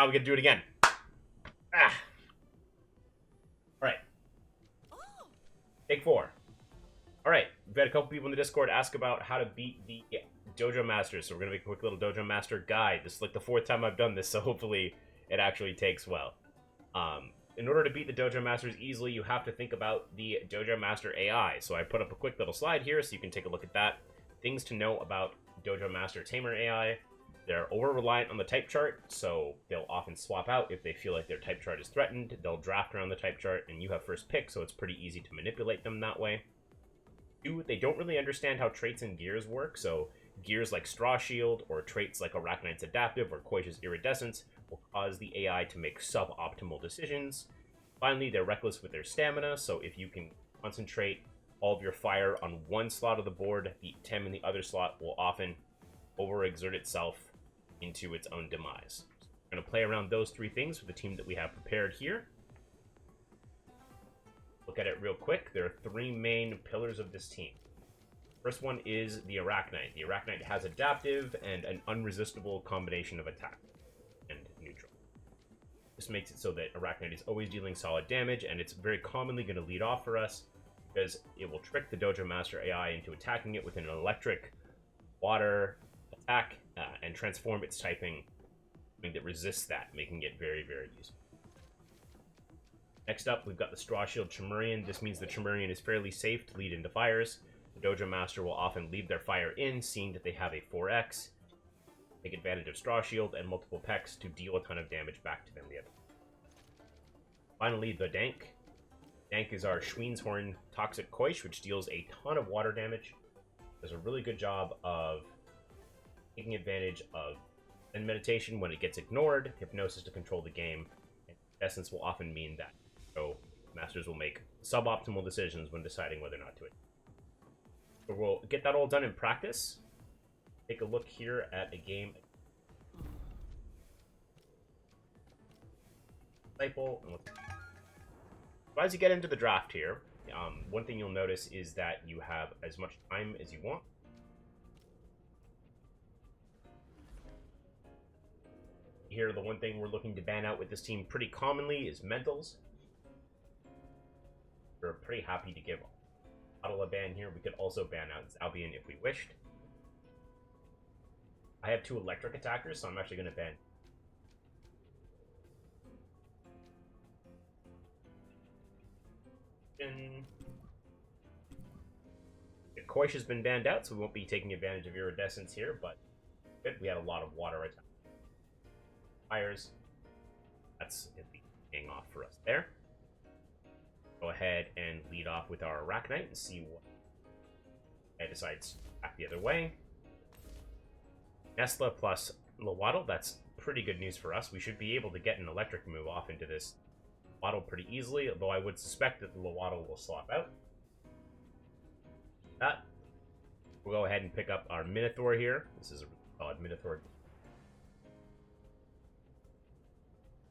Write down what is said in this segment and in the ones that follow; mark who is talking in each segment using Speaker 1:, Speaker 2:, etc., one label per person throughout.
Speaker 1: we gotta do it again. Ah. All right. Take 4. All right. We've had a couple people in the Discord ask about how to beat the Dojo Masters, so we're gonna make a quick little Dojo Master guide. This is like the 4th time I've done this, so hopefully it actually takes well. In order to beat the Dojo Masters easily, you have to think about the Dojo Master AI. So I put up a quick little slide here so you can take a look at that. Things to know about Dojo Master Tamer AI. They're over-reliant on the type chart, so they'll often swap out if they feel like their type chart is threatened. They'll draft around the type chart, and you have first pick, so it's pretty easy to manipulate them that way. 2, they don't really understand how traits and gears work, so gears like Straw Shield, or traits like Arachnite's Adaptive or Koish's Iridescence will cause the AI to make suboptimal decisions. Finally, they're reckless with their stamina, so if you can concentrate all of your fire on one slot of the board, the Tem in the other slot will often overexert itself into its own demise. So we're going to play around those 3 things with the team that we have prepared here. Look at it real quick. There are 3 main pillars of this team. First one is the Arachnite. The Arachnite has Adaptive and an unresistible combination of attack and neutral. This makes it so that Arachnite is always dealing solid damage, and it's very commonly going to lead off for us because it will trick the Dojo Master AI into attacking it with an electric, water attack, and transform its typing that resists that, making it very, very useful. Next up, we've got the Straw Shield Chimerian. This means the Chimerian is fairly safe to lead into fires. The Dojo Master will often leave their fire in, seeing that they have a 4x, take advantage of Straw Shield and multiple pecks to deal a ton of damage back to them. Finally, the Dank. Dank is our Schween's Horn Toxic Koish, which deals a ton of water damage. Does a really good job of taking advantage of Zen meditation when it gets ignored, hypnosis to control the game, and essence will often mean that. So masters will make suboptimal decisions when deciding whether or not to. So we'll get that all done in practice. Take a look here at a game. Disciple. So as you get into the draft here, one thing you'll notice is that you have as much time as you want. Here, the one thing we're looking to ban out with this team pretty commonly is mentals. We're pretty happy to give a ban here. We could also ban out Albion if we wished. I have 2 electric attackers, so I'm actually going to ban. Koish has been banned out, so we won't be taking advantage of Iridescence here, but good. We had a lot of water attack. Fires. That's it paying off for us there. Go ahead and lead off with our Arachnite and see what I decides back the other way. Nesla plus Lowaddle, that's pretty good news for us. We should be able to get an electric move off into this Waddle pretty easily, although I would suspect that the Lowaddle will swap out. We'll go ahead and pick up our Minotaur here. This is a solid Minotaur.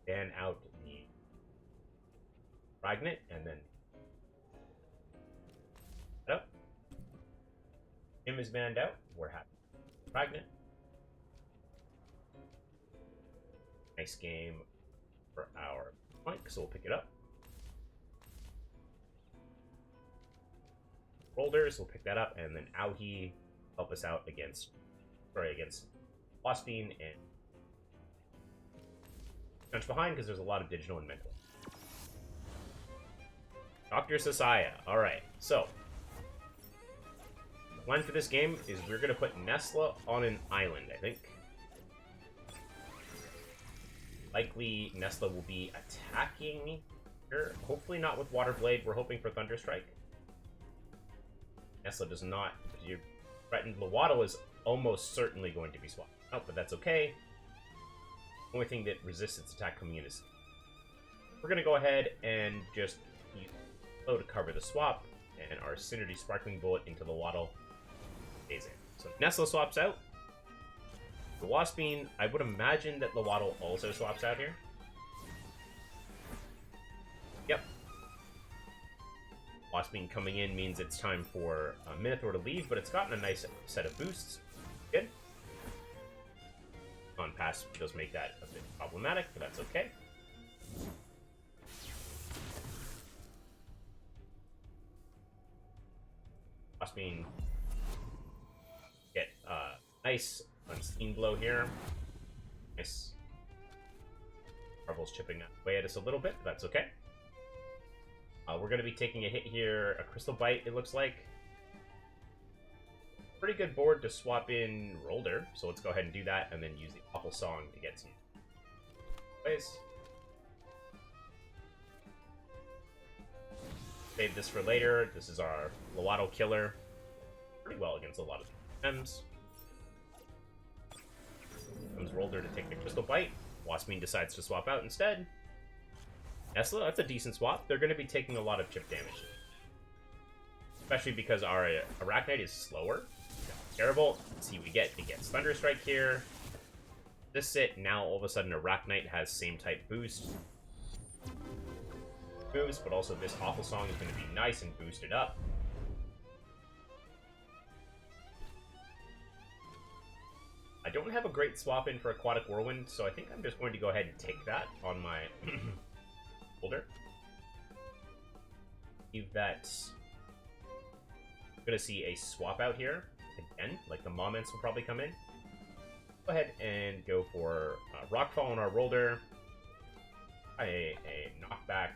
Speaker 1: Ban out the Fragment, and then up. Him is banned out. We're happy. Fragment. Nice game for our flank, so we'll pick it up. Boulders, we'll pick that up, and then Auhi help us out against Waspine and punch behind because there's a lot of digital and mental. Dr. Sasaya. Alright, so the plan for this game is we're going to put Nesla on an island, I think. Likely Nesla will be attacking here. Hopefully not with Water Blade. We're hoping for Thunder Strike. Nesla does not. Your threatened Lowaddle is almost certainly going to be swapped out, but that's okay. The only thing that resists its attack coming in is... We're going to go ahead and just use Flow to cover the swap, and our Synergy Sparkling Bullet into the Lowaddle stays in. So Nesla swaps out. The Waspine, I would imagine that Lowaddle also swaps out here. Yep. Waspine coming in means it's time for Minotaur to leave, but it's gotten a nice set of boosts. Good. On pass does make that a bit problematic, but that's okay. Bean get nice unseen blow here. Nice. Marble's chipping away at us a little bit, but that's okay. We're going to be taking a hit here. A Crystal Bite, it looks like. Pretty good board to swap in Rolder, so let's go ahead and do that, and then use the Awful Song to get some plays. Save this for later. This is our Lowato killer. Pretty well against a lot of Temtems. Comes Rolder to take the Crystal Bite. Waspine decides to swap out instead. Nesla, that's a decent swap. They're going to be taking a lot of chip damage. Especially because our Arachnite is slower. Terrible. Let's see what we get. He gets Thunderstrike here. This sit, now all of a sudden Arachnite has same type boost. Moves, but also this Awful Song is going to be nice and boosted up. I don't have a great swap in for Aquatic Whirlwind, so I think I'm just going to go ahead and take that on my holder. Leave that. I'm going to see a swap out here again, like the Moments will probably come in. Go ahead and go for Rockfall on our Rolder. A knockback.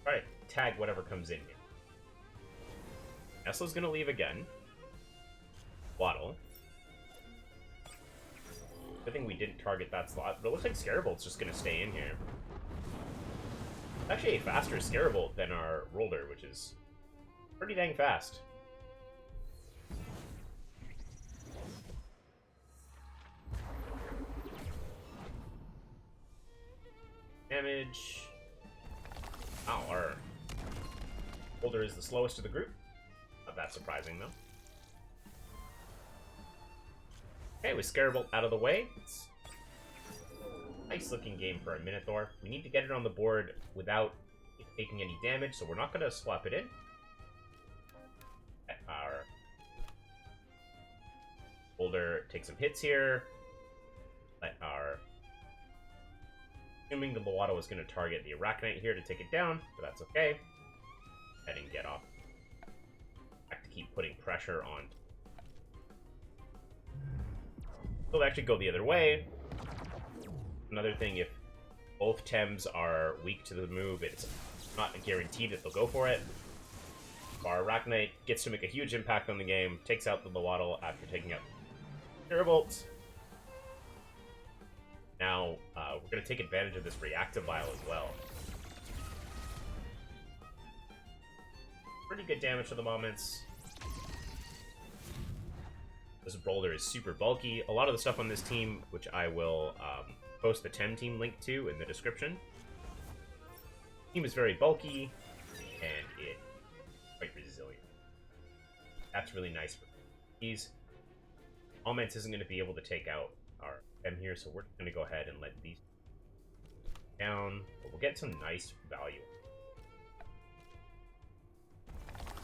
Speaker 1: Alright, tag whatever comes in here. Nesla's gonna leave again. Waddle. Good thing we didn't target that slot, but it looks like Scarabolt's just gonna stay in here. It's actually a faster Scarabolt than our Rolder, which is pretty dang fast. Damage. Oh, our Rolder is the slowest of the group. Not that surprising, though. Okay, with Scarabolt out of the way. It's a nice looking game for a Minotaur. We need to get it on the board without it taking any damage, so we're not going to swap it in. Our Rolder take some hits here. Let our... Assuming the Lowato is going to target the Arachnite here to take it down, but that's okay. Head and get off. Have to keep putting pressure on. They'll actually go the other way. Another thing, if both Tems are weak to the move, it's not guaranteed that they'll go for it. Our Arachnite gets to make a huge impact on the game, takes out the Lowato after taking out Terrabolt. Now, we're going to take advantage of this Reactive Vial as well. Pretty good damage to the Moments. This Boulder is super bulky. A lot of the stuff on this team, which I will post the Temtem link to in the description. The team is very bulky, and it's quite resilient. That's really nice for these. Moments isn't going to be able to take out our M here, so we're going to go ahead and let these down. But we'll get some nice value.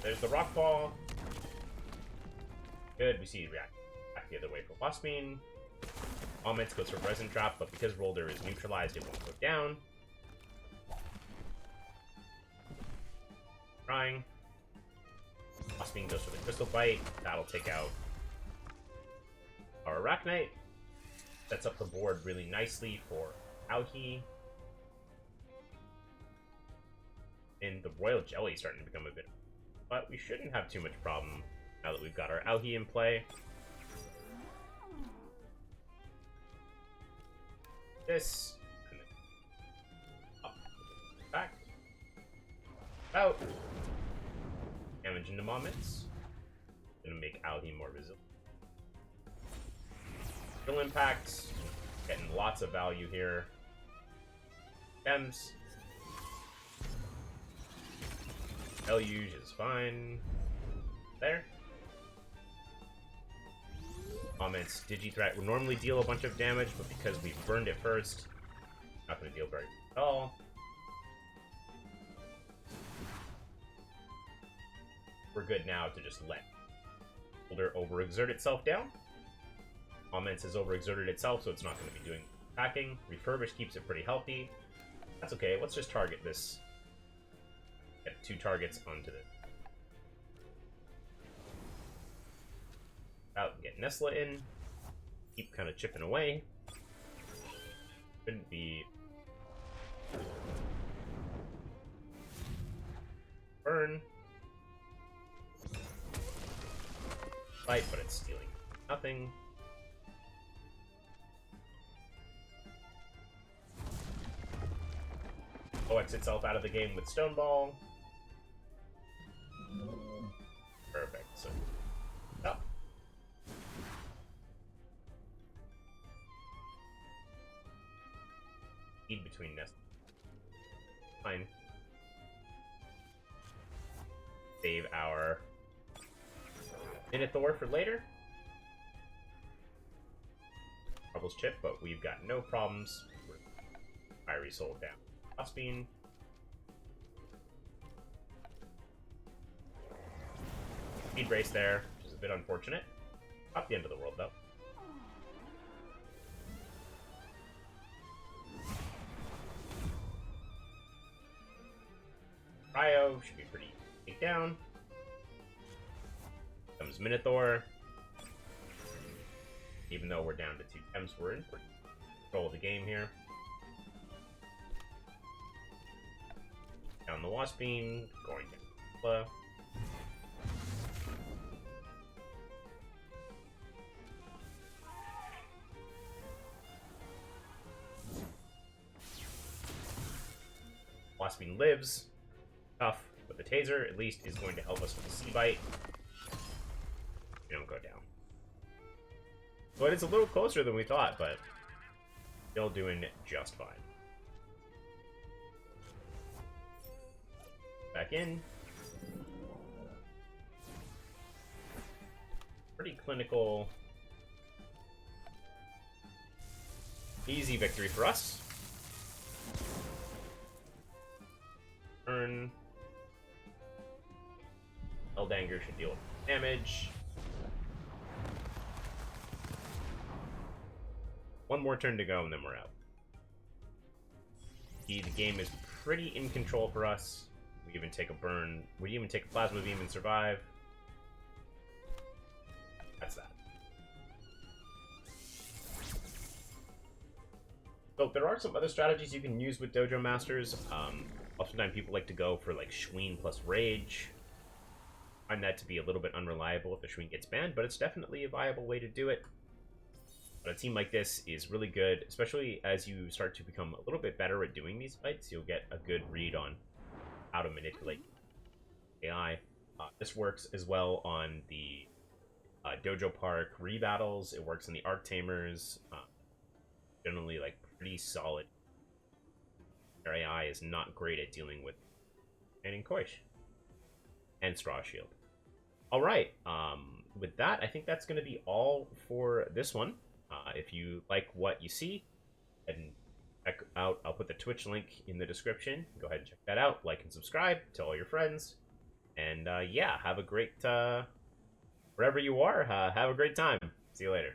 Speaker 1: There's the Rock Ball. Good, we see react back the other way for Waspine. Moments goes for Resin Trap, but because Rolder is neutralized, it won't go down. Trying. Waspine goes for the Crystal Bite. That'll take out our Arachnite. Sets up the board really nicely for Auhi. And the Royal Jelly is starting to become a bit... But we shouldn't have too much problem now that we've got our Auhi in play. This. And then up. Back. Out. Damage into Moments. Gonna make Auhi more resilient. Real Impact. Getting lots of value here. Gems. Deluge is fine. There. Moments. Digi-Threat would normally deal a bunch of damage, but because we burned it first, not going to deal very much at all. We're good now to just let Boulder overexert itself down. Comments has overexerted itself, so it's not going to be doing attacking. Refurbish keeps it pretty healthy. That's okay. Let's just target this. Get 2 targets onto the. Out, get Nesla in. Keep kind of chipping away. Shouldn't be. Burn. Fight, but it's stealing nothing. OX itself out of the game with Stone Ball. Perfect. So, oh. Feed between nests. Fine. Save our Minotaur for later. Troubles chip, but we've got no problems. Fiery Soul down. Bean. Speed race there, which is a bit unfortunate. Not the end of the world, though. Cryo should be pretty take down. Comes Minotaur. Even though we're down to 2 Temps, we're in pretty control of the game here. Down the Wasp Bean, going down. Wasp Bean lives. Tough, but the Taser at least is going to help us with the C-Bite. We don't go down. But it's a little closer than we thought, but still doing just fine. Back in. Pretty clinical. Easy victory for us. Turn. Eldanger should deal damage. One more turn to go and then we're out. The game is pretty in control for us. We even take a burn. We even take a plasma beam and survive. That's that. So there are some other strategies you can use with Dojo Masters. Oftentimes people like to go for like Shween plus Rage. I find that to be a little bit unreliable if the Shween gets banned, but it's definitely a viable way to do it. But a team like this is really good, especially as you start to become a little bit better at doing these fights. You'll get a good read on how to manipulate AI. This works as well on the Dojo Park Rebattles. It works on the Arc Tamers. Generally, like, pretty solid. Their AI is not great at dealing with and Koish and Straw Shield. All right, with that, I think that's going to be all for this one. If you like what you see, and check out, I'll put the Twitch link in the description. Go ahead and check that out. Like and subscribe. Tell all your friends. And yeah, have a great, wherever you are, have a great time. See you later.